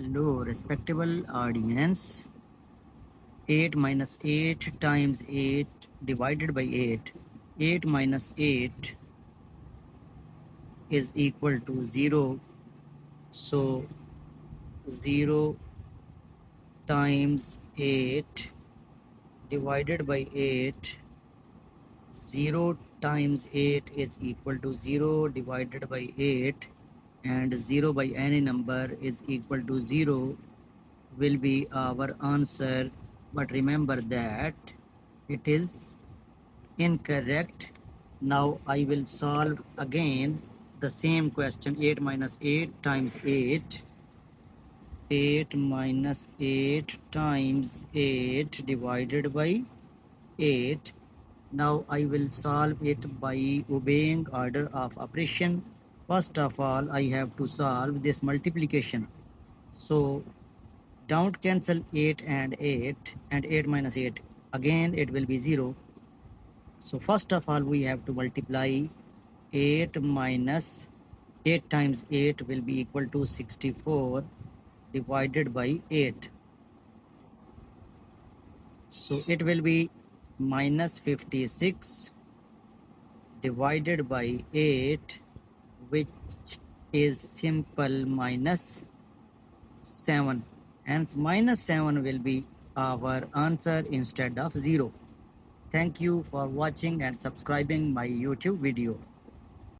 Hello, respectable audience. 8 minus 8 times 8 divided by 8. 8 minus 8 is equal to 0. So 0 times 8 divided by 8. 0 times 8 is equal to 0 divided by 8. And 0 by any number is equal to 0 will be our answer, but remember that it is incorrect. Now I will solve again the same question. 8 minus 8 times 8. 8 minus 8 times 8 divided by 8. Now I will solve it by obeying order of operation. First of all, I have to solve this multiplication. So don't cancel 8 and 8 and 8 minus 8. Again it will be 0. So first of all we have to multiply 8 minus 8 times 8 will be equal to 64 divided by 8. So it will be minus 56 divided by 8, which is simple minus 7. Hence minus 7 will be our answer instead of 0. Thank you for watching and subscribing my YouTube video.